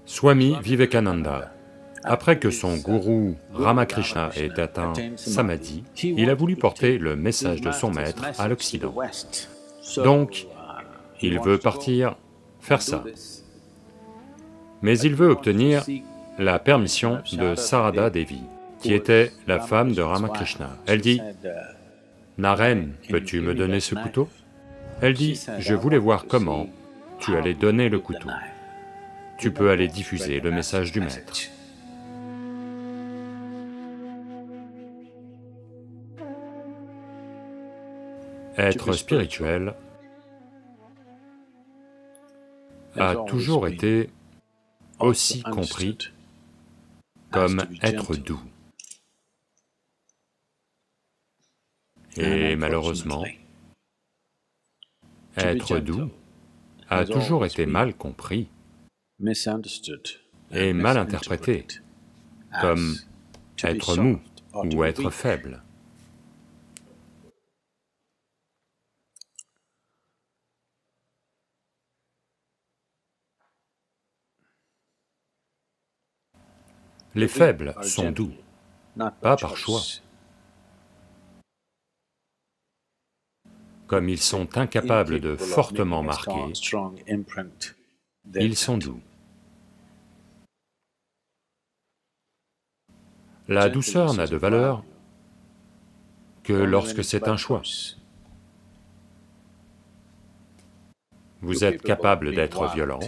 Swami Vivekananda, après que son gourou Ramakrishna ait atteint Samadhi, il a voulu porter le message de son maître à l'Occident. Donc, il veut partir faire ça. Mais il veut obtenir la permission de Sarada Devi, qui était la femme de Ramakrishna. Elle dit, « Naren, peux-tu me donner ce couteau ?» Elle dit, « Je voulais voir comment tu allais donner le couteau. Tu peux aller diffuser le message du maître. » Être spirituel a toujours été aussi compris comme être doux. Et malheureusement, être doux a toujours été mal compris et mal interprété comme être mou ou être faible. Les faibles sont doux, pas par choix. Comme ils sont incapables de fortement marquer, ils sont doux. La douceur n'a de valeur que lorsque c'est un choix. Vous êtes capable d'être violent,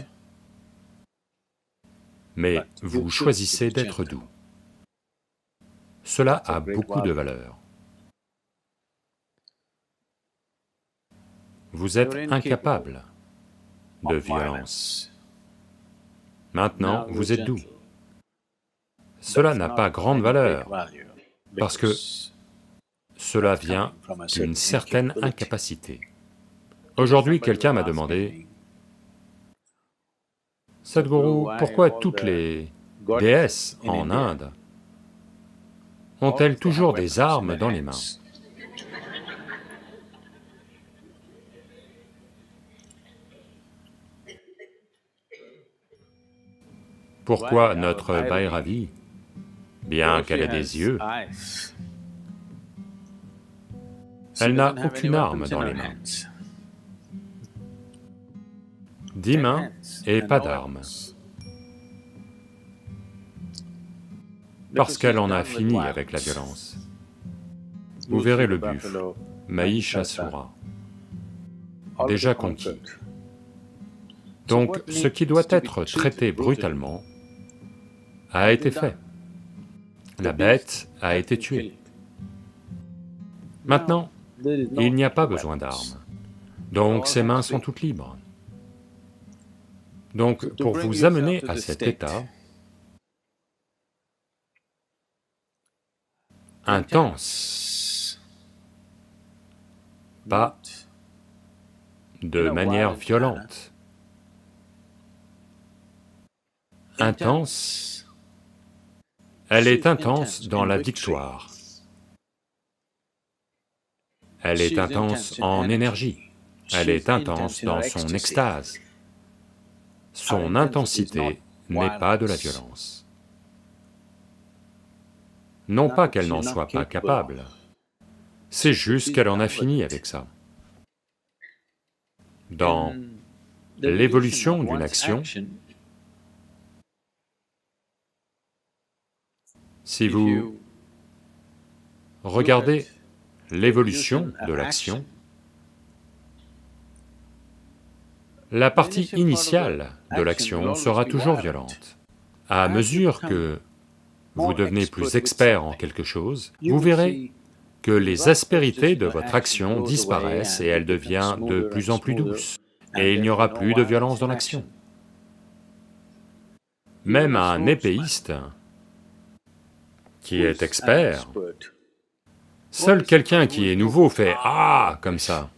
mais vous choisissez d'être doux. Cela a beaucoup de valeur. Vous êtes incapable de violence. Maintenant, vous êtes doux. Cela n'a pas grande valeur, parce que cela vient d'une certaine incapacité. Aujourd'hui, quelqu'un m'a demandé, « Sadhguru, pourquoi toutes les déesses en Inde ont-elles toujours des armes dans les mains ?» Pourquoi notre Bhairavi, bien qu'elle ait des yeux, elle n'a aucune arme dans les mains? 10 mains et pas d'armes. Parce qu'elle en a fini avec la violence. Vous verrez le buffle, Mahishasura, déjà conquis. Donc ce qui doit être traité brutalement a été fait. La bête a été tuée. Maintenant, il n'y a pas besoin d'armes. Donc ses mains sont toutes libres. Donc pour vous amener à cet état intense, pas de manière violente, intense, elle est intense dans la victoire, elle est intense en énergie, elle est intense dans son extase. Son intensité n'est pas de la violence. Non pas qu'elle n'en soit pas capable, c'est juste qu'elle en a fini avec ça. Dans l'évolution d'une action, si vous regardez l'évolution de l'action, la partie initiale de l'action sera toujours violente. À mesure que vous devenez plus expert en quelque chose, vous verrez que les aspérités de votre action disparaissent et elle devient de plus en plus douce, et il n'y aura plus de violence dans l'action. Même un épéiste qui est expert, seul quelqu'un qui est nouveau fait « Ah !» comme ça.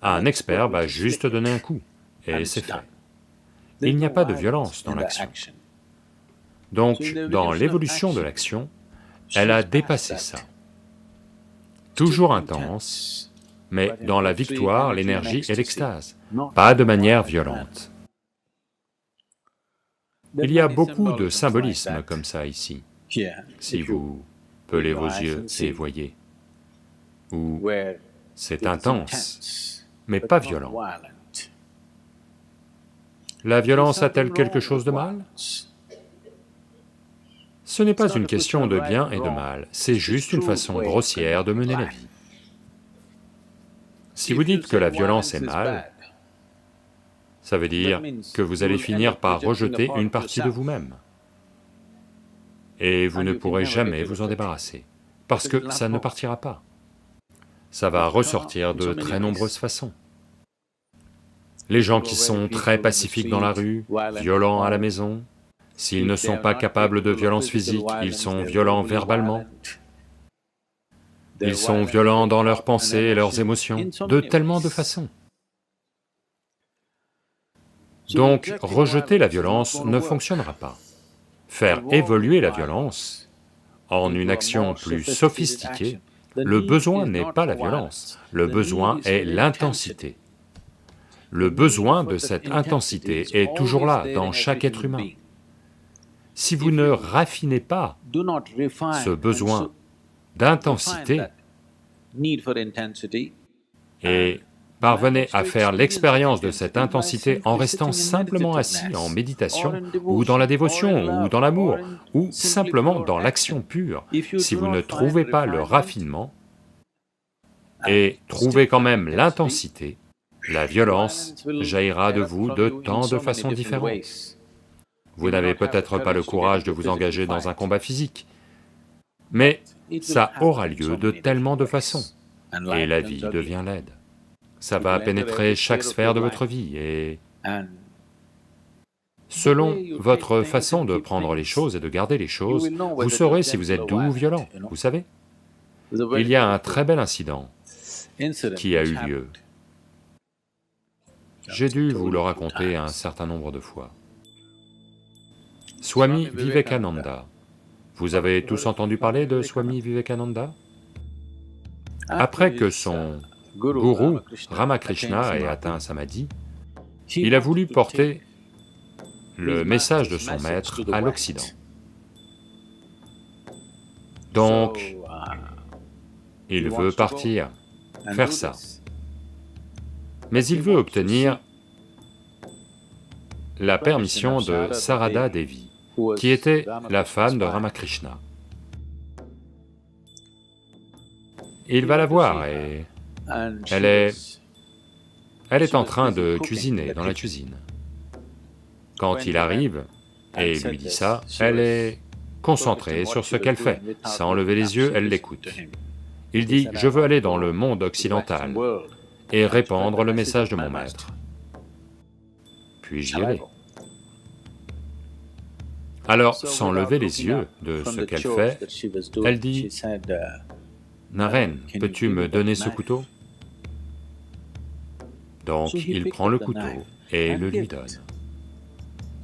Un expert va juste donner un coup, et c'est fait. Il n'y a pas de violence dans l'action. Donc, dans l'évolution de l'action, elle a dépassé ça. Toujours intense, mais dans la victoire, l'énergie et l'extase, pas de manière violente. Il y a beaucoup de symbolisme comme ça ici, si vous pelez vos yeux et voyez, où c'est intense, mais pas violent. La violence a-t-elle quelque chose de mal? Ce n'est pas une question de bien et de mal, c'est juste une façon grossière de mener la vie. Si vous dites que la violence est mal, ça veut dire que vous allez finir par rejeter une partie de vous-même, et vous ne pourrez jamais vous en débarrasser, parce que ça ne partira pas. Ça va ressortir de très nombreuses façons. Les gens qui sont très pacifiques dans la rue, violents à la maison, s'ils ne sont pas capables de violence physique, ils sont violents verbalement, ils sont violents dans leurs pensées et leurs émotions, de tellement de façons. Donc, rejeter la violence ne fonctionnera pas. Faire évoluer la violence en une action plus sophistiquée, le besoin n'est pas la violence, le besoin est l'intensité. Le besoin de cette intensité est toujours là, dans chaque être humain. Si vous ne raffinez pas ce besoin d'intensité et parvenez à faire l'expérience de cette intensité en restant simplement assis en méditation, ou dans la dévotion, ou dans l'amour, ou simplement dans l'action pure, si vous ne trouvez pas le raffinement et trouvez quand même l'intensité, la violence jaillira de vous de tant de façons différentes. Vous n'avez peut-être pas le courage de vous engager dans un combat physique, mais ça aura lieu de tellement de façons, et la vie devient laide. Ça va pénétrer chaque sphère de votre vie et... Selon votre façon de prendre les choses et de garder les choses, vous saurez si vous êtes doux ou violent, vous savez. Il y a un très bel incident qui a eu lieu. J'ai dû vous le raconter un certain nombre de fois. Swami Vivekananda. Vous avez tous entendu parler de Swami Vivekananda? Après que son gourou Ramakrishna ait atteint Samadhi, il a voulu porter le message de son maître à l'Occident. Donc, il veut partir, faire ça. Mais il veut obtenir la permission de Sarada Devi, qui était la femme de Ramakrishna. Il va la voir et elle est en train de cuisiner dans la cuisine. Quand il arrive et lui dit ça, elle est concentrée sur ce qu'elle fait, sans lever les yeux, elle l'écoute. Il dit, je veux aller dans le monde occidental et répandre le message de mon maître. Puis-je y aller? Alors, sans lever les yeux de ce qu'elle fait, elle dit, Naren, peux-tu me donner ce couteau? Donc il prend le couteau et le lui donne.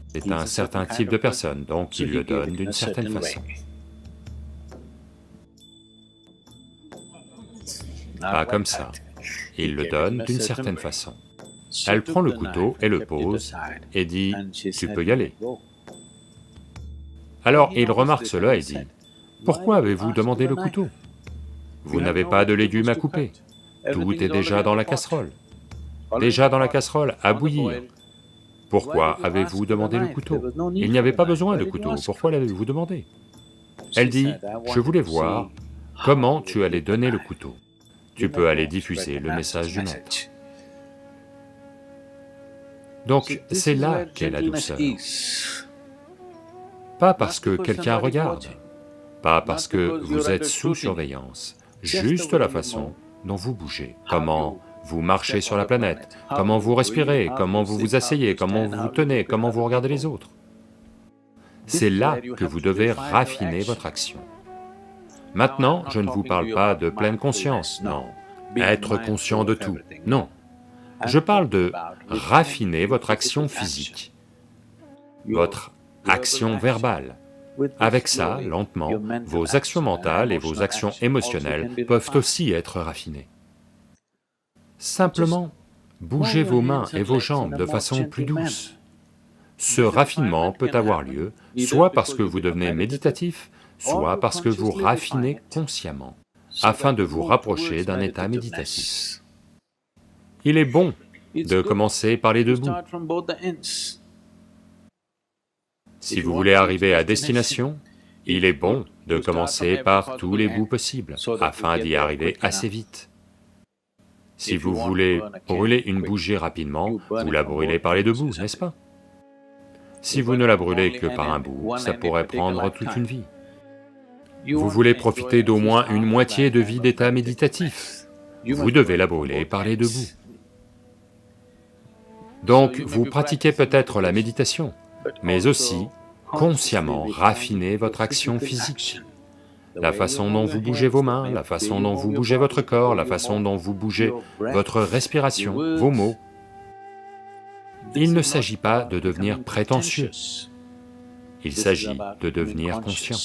C'est un certain type de personne, donc il le donne d'une certaine façon. Pas comme ça, il le donne d'une certaine façon. Elle prend le couteau et le pose et dit, tu peux y aller. Alors il remarque cela et dit, pourquoi avez-vous demandé le couteau? Vous n'avez pas de légumes à couper, tout est déjà dans la casserole. Déjà dans la casserole, à bouillir. Pourquoi avez-vous demandé le couteau? Il n'y avait pas besoin de couteau, pourquoi l'avez-vous demandé? Elle dit, je voulais voir comment tu allais donner le couteau. Tu peux aller diffuser le message du maître. Donc c'est là qu'est la douceur. Pas parce que quelqu'un regarde, pas parce que vous êtes sous surveillance, juste la façon dont vous bougez, comment vous marchez sur la planète, comment vous respirez, comment vous vous asseyez, comment vous vous tenez, comment vous regardez les autres. C'est là que vous devez raffiner votre action. Maintenant, je ne vous parle pas de pleine conscience, non, être conscient de tout, non. Je parle de raffiner votre action physique, votre action verbale. Avec ça, lentement, vos actions mentales et vos actions émotionnelles peuvent aussi être raffinées. Simplement, bougez vos mains et vos jambes de façon plus douce. Ce raffinement peut avoir lieu soit parce que vous devenez méditatif, soit parce que vous raffinez consciemment, afin de vous rapprocher d'un état méditatif. Il est bon de commencer par les deux bouts. Si vous voulez arriver à destination, il est bon de commencer par tous les bouts possibles, afin d'y arriver assez vite. Si vous voulez brûler une bougie rapidement, vous la brûlez par les deux bouts, n'est-ce pas? Si vous ne la brûlez que par un bout, ça pourrait prendre toute une vie. Vous voulez profiter d'au moins une moitié de vie d'état méditatif, vous devez la brûler par les deux bouts. Donc vous pratiquez peut-être la méditation, mais aussi consciemment raffiner votre action physique. La façon dont vous bougez vos mains, la façon dont vous bougez votre corps, la façon dont vous bougez votre respiration, vos mots. Il ne s'agit pas de devenir prétentieux, il s'agit de devenir conscient.